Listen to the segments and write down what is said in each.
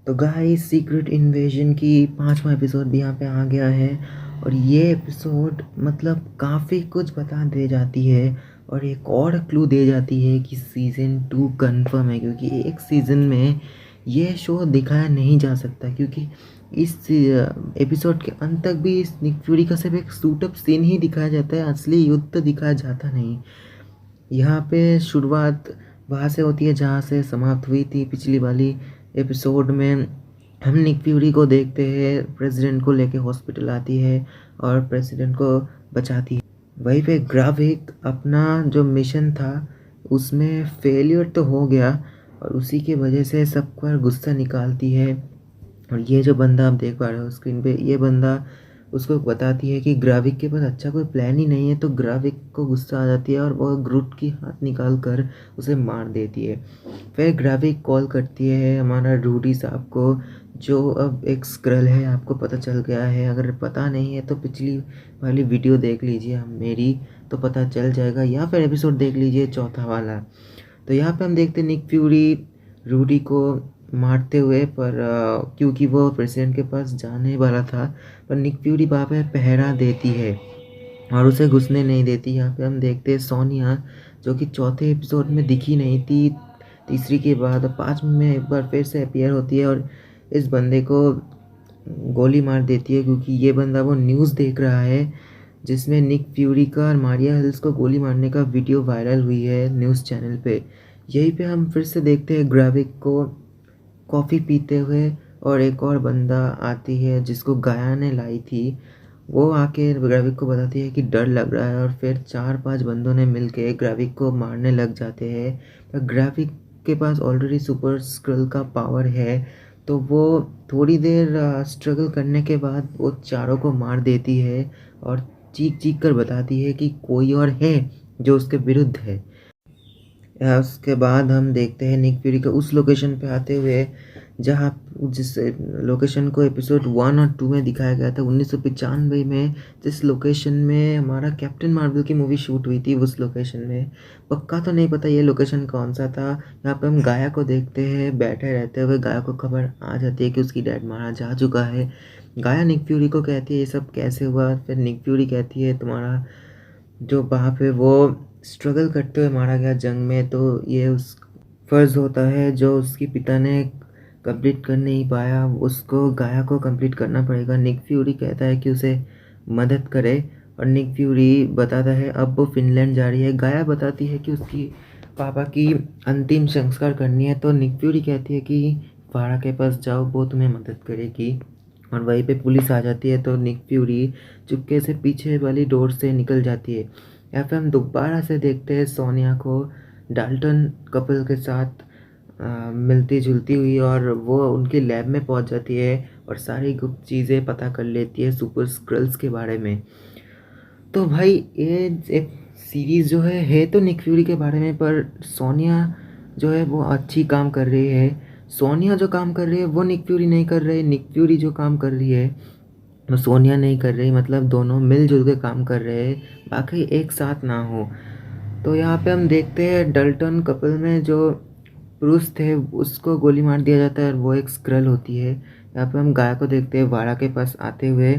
तो guys secret invasion की 5वां एपिसोड भी यहाँ पे आ गया है। और ये एपिसोड मतलब काफ़ी कुछ बता दे जाती है और एक और क्लू दे जाती है कि सीज़न 2 कंफर्म है, क्योंकि एक सीज़न में ये शो दिखाया नहीं जा सकता, क्योंकि इस एपिसोड के अंत तक भी इस निक फ्यूरी का सिर्फ एक सूटअप सीन ही दिखाया जाता है, असली युद्ध तो दिखाया जाता नहीं। यहाँ पे शुरुआत वहाँ से होती है जहाँ से समाप्त हुई थी पिछली वाली एपिसोड में। हम निक फ्यूरी को देखते हैं, प्रेसिडेंट को लेके हॉस्पिटल आती है और प्रेसिडेंट को बचाती है। वहीं पे ग्राविक अपना जो मिशन था उसमें फेलियर तो हो गया और उसी की वजह से सब पर गुस्सा निकालती है। और ये जो बंदा आप देख पा रहे हो स्क्रीन पे, ये बंदा उसको बताती है कि ग्राविक के पास अच्छा कोई प्लान ही नहीं है, तो ग्राविक को गुस्सा आ जाती है और वो ग्रूट की हाथ निकाल कर उसे मार देती है। फिर ग्राविक कॉल करती है हमारा रूडी साहब को, जो अब एक स्क्रल है, आपको पता चल गया है। अगर पता नहीं है तो पिछली वाली वीडियो देख लीजिए हम मेरी, तो पता चल जाएगा, या फिर एपिसोड देख लीजिए चौथा वाला। तो यहाँ पे हम देखते हैं निक फ्यूरी रूडी को मारते हुए, पर क्योंकि वो प्रेसिडेंट के पास जाने वाला था, पर निक फ्यूरी वहाँ पे पहरा देती है और उसे घुसने नहीं देती। यहाँ पे हम देखते हैं सोनिया, जो कि चौथे एपिसोड में दिखी नहीं थी, तीसरी के बाद 5 में एक बार फिर से अपीयर होती है और इस बंदे को गोली मार देती है, क्योंकि ये बंदा वो न्यूज़ देख रहा है जिसमें निक फ्यूरी का और मारिया हिल्स को गोली मारने का वीडियो वायरल हुई है न्यूज़ चैनल पे। यहीं पे हम फिर से देखते हैं ग्राविक को कॉफ़ी पीते हुए, और एक और बंदा आती है जिसको गाया ने लाई थी, वो आके ग्राविक को बताती है कि डर लग रहा है, और फिर 4-5 बंदों ने मिलके ग्राविक को मारने लग जाते हैं। पर ग्राविक के पास ऑलरेडी सुपर स्क्रल का पावर है, तो वो थोड़ी देर स्ट्रगल करने के बाद वो चारों को मार देती है और चीख चीख कर बताती है कि कोई और है जो उसके विरुद्ध है। उसके बाद हम देखते हैं निक फ्यूरी को उस लोकेशन पे आते हुए जहाँ जिस लोकेशन को एपिसोड 1 और 2 में दिखाया गया था 1995 में, जिस लोकेशन में हमारा कैप्टन मार्वल की मूवी शूट हुई थी। उस लोकेशन में पक्का तो नहीं पता ये लोकेशन कौन सा था। यहाँ पे हम गाया को देखते हैं बैठे रहते हुए। गाया को खबर आ जाती है कि उसकी डैड मारा जा चुका है। गाया निक फ्यूरी को कहती है ये सब कैसे हुआ। फिर निक फ्यूरी कहती है तुम्हारा जो वहाँ पे वो स्ट्रगल करते हुए मारा गया जंग में, तो ये उस फ़र्ज़ होता है जो उसके पिता ने कंप्लीट कर नहीं पाया, उसको गाया को कंप्लीट करना पड़ेगा। निक फ्यूरी कहता है कि उसे मदद करे और निक फ्यूरी बताता है अब वो फ़िनलैंड जा रही है। गाया बताती है कि उसकी पापा की अंतिम संस्कार करनी है, तो निक फ्यूरी कहती है कि फारा के पास जाओ, वो तुम्हें मदद करेगी। और वहीं पे पुलिस आ जाती है, तो निक फ्यूरी चुपके से पीछे वाली डोर से निकल जाती है। या फिर हम दोबारा से देखते हैं सोनिया को डाल्टन कपल के साथ मिलती जुलती हुई, और वो उनके लैब में पहुंच जाती है और सारी गुप्त चीज़ें पता कर लेती है सुपर स्क्रल्स के बारे में। तो भाई ये एक सीरीज़ जो है तो निक फ्यूरी के बारे में, पर सोनिया जो है वो अच्छी काम कर रही है। सोनिया जो काम कर रही है वो निक फ्यूरी नहीं कर रही, निक फ्यूरी जो काम कर रही है वो सोनिया नहीं कर रही। मतलब दोनों मिलजुल के काम कर रहे हैं, बाकी एक साथ ना हो। तो यहाँ पे हम देखते हैं डल्टन कपल में जो पुरुष थे उसको गोली मार दिया जाता है और वो एक स्क्रल होती है। यहाँ पे हम गाया को देखते हैं वाड़ा के पास आते हुए,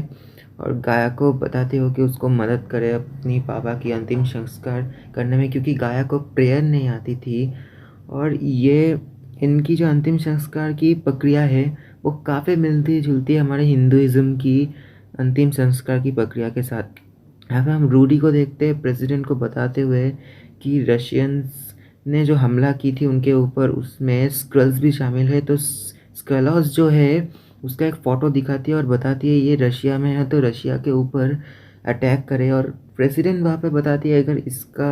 और गाया को बताते हो कि उसको मदद करे अपनी पापा की अंतिम संस्कार करने में, क्योंकि गाया को प्रेयर नहीं आती थी। और ये इनकी जो अंतिम संस्कार की प्रक्रिया है वो काफ़ी मिलती जुलती है हमारे हिंदुज़म की अंतिम संस्कार की प्रक्रिया के साथ। यहाँ पे हम रूडी को देखते हैं प्रेसिडेंट को बताते हुए कि रशियंस ने जो हमला की थी उनके ऊपर, उसमें स्क्रल्स भी शामिल है। तो स्क्रलॉस जो है उसका एक फ़ोटो दिखाती है और बताती है ये रशिया में है, तो रशिया के ऊपर अटैक करे। और प्रेसिडेंट वहाँ पे बताती है अगर इसका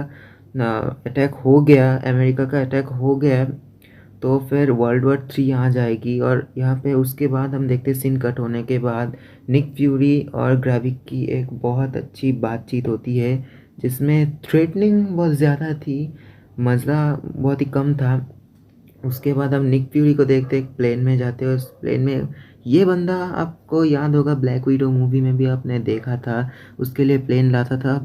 अटैक हो गया, अमेरिका का अटैक हो गया, तो फिर वर्ल्ड वॉर 3 आ जाएगी। और यहाँ पे उसके बाद हम देखते हैं सीन कट होने के बाद निक फ्यूरी और ग्राविक की एक बहुत अच्छी बातचीत होती है, जिसमें थ्रेटनिंग बहुत ज़्यादा थी, मज़ा बहुत ही कम था। उसके बाद हम निक फ्यूरी को देखते एक प्लेन में जाते हैं। उस प्लेन में ये बंदा आपको याद होगा ब्लैक विडो मूवी में भी आपने देखा था, उसके लिए प्लेन लाता था,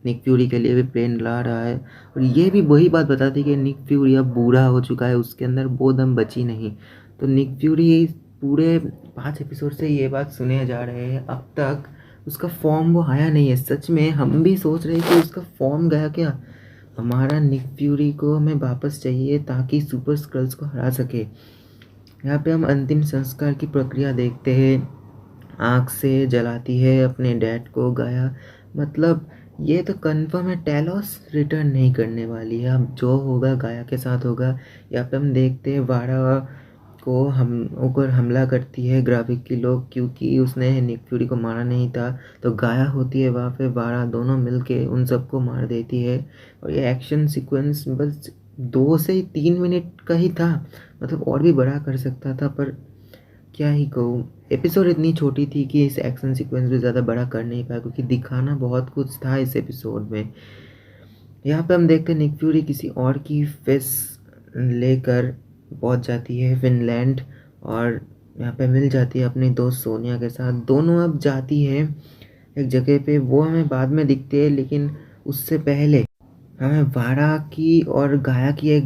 निक फ्यूरी के लिए भी प्लेन ला रहा है। और ये भी वही बात बताती है कि निक फ्यूरी अब बूढ़ा हो चुका है, उसके अंदर वो दम बची नहीं। तो निक फ्यूरी पूरे 5 एपिसोड से ये बात सुने जा रहे हैं, अब तक उसका फॉर्म वो आया नहीं है। सच में हम भी सोच रहे हैं कि उसका फॉर्म गया क्या। हमारा निक फ्यूरी को हमें वापस चाहिए ताकि सुपर स्क्रल्स को हरा सके। यहाँ पे हम अंतिम संस्कार की प्रक्रिया देखते हैं। आँख से जलाती है अपने डैड को गाया। मतलब ये तो कंफर्म है, टेलोस रिटर्न नहीं करने वाली है। अब जो होगा गाया के साथ होगा। यहाँ पे हम देखते हैं वारा को हम ऊपर हमला करती है ग्राविक की लोग, क्योंकि उसने निक फ्यूरी को मारा नहीं था। तो गाया होती है वहाँ पे, वारा दोनों मिलके उन सबको मार देती है। और ये एक्शन सीक्वेंस बस 2 से 3 मिनट का ही था, मतलब और भी बड़ा कर सकता था, पर क्या ही कहूँ। एपिसोड इतनी छोटी थी कि इस एक्शन सीक्वेंस भी ज़्यादा बड़ा कर नहीं पाया, क्योंकि दिखाना बहुत कुछ था इस एपिसोड में। यहाँ पे हम देखते हैं निक फ्यूरी किसी और की फेस लेकर पहुँच जाती है फिनलैंड, और यहाँ पे मिल जाती है अपनी दोस्त सोनिया के साथ। दोनों अब जाती है एक जगह पे, वो हमें बाद में दिखती है, लेकिन उससे पहले हमें वारा की और गाया की एक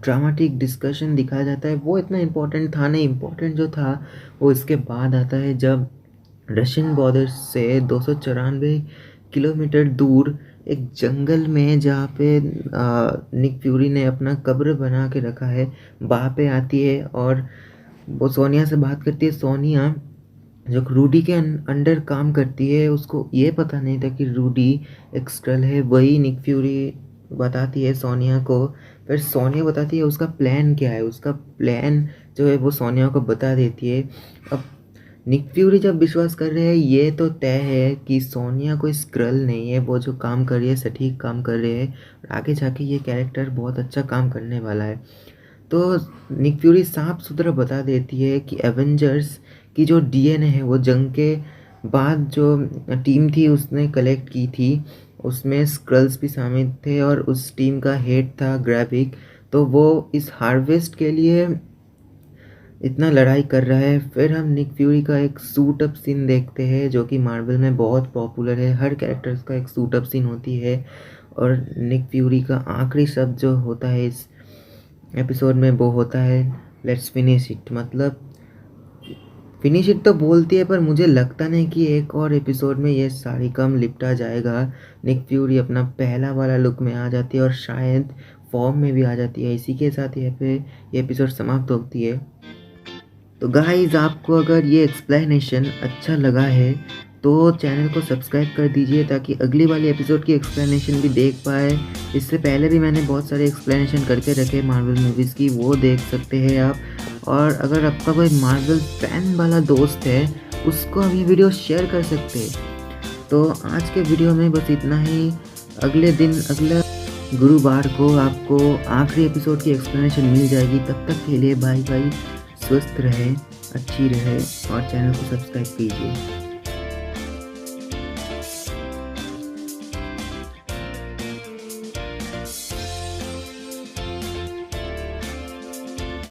ड्रामेटिक डिस्कशन दिखाया जाता है। वो इतना इम्पोर्टेंट था नहीं, इम्पोर्टेंट जो था वो इसके बाद आता है, जब रशियन बॉर्डर से 294 किलोमीटर दूर एक जंगल में, जहाँ पे निक फ्यूरी ने अपना कब्र बना के रखा है, वहाँ पे आती है और वो सोनिया से बात करती है। सोनिया जो रूडी के अंडर काम करती है, उसको ये पता नहीं था कि रूडी एक स्क्रल है। वही निक फ्यूरी बताती है सोनिया को। फिर सोनिया बताती है उसका प्लान क्या है। उसका प्लान जो है वो सोनिया को बता देती है। अब निक फ्यूरी जब विश्वास कर रहे हैं, ये तो तय है कि सोनिया कोई स्क्रल नहीं है, वो जो काम कर रही है सटीक काम कर रहे हैं, और आगे जाके ये कैरेक्टर बहुत अच्छा काम करने वाला है। तो निक फ्यूरी साफ सुथरा बता देती है कि एवेंजर्स की जो डीएनए है वो जंग के बाद जो टीम थी उसने कलेक्ट की थी, उसमें स्क्रल्स भी शामिल थे, और उस टीम का हेड था ग्राविक। तो वो इस हार्वेस्ट के लिए इतना लड़ाई कर रहा है। फिर हम निक फ्यूरी का एक सूट अप सीन देखते हैं, जो कि मार्वल में बहुत पॉपुलर है। हर कैरेक्टर्स का एक सूट अप सीन होती है, और निक फ्यूरी का आखिरी शब्द जो होता है इस एपिसोड में वो होता है लेट्स फिनिश इट। मतलब फिनिश इट तो बोलती है, पर मुझे लगता नहीं कि एक और एपिसोड में ये सारी काम लिपटा जाएगा। निक फ्यूरी अपना पहला वाला लुक में आ जाती है, और शायद फॉर्म में भी आ जाती है। इसी के साथ ये एपिसोड समाप्त होती है। तो गाइस, आपको अगर ये एक्सप्लेनेशन अच्छा लगा है तो चैनल को सब्सक्राइब कर दीजिए, ताकि अगली वाली एपिसोड की एक्सप्लेनेशन भी देख पाए। इससे पहले भी मैंने बहुत सारे एक्सप्लेनेशन करके रखे मार्वल मूवीज़ की, वो देख सकते हैं आप। और अगर आपका कोई मार्वल फैन वाला दोस्त है, उसको आप ये वीडियो शेयर कर सकते हैं। तो आज के वीडियो में बस इतना ही। अगले दिन, अगला गुरुवार को आपको आखिरी एपिसोड की एक्सप्लेनेशन मिल जाएगी। तब तक के लिए बाय बाय। स्वस्थ रहे, अच्छी रहे, और चैनल को सब्सक्राइब कीजिए।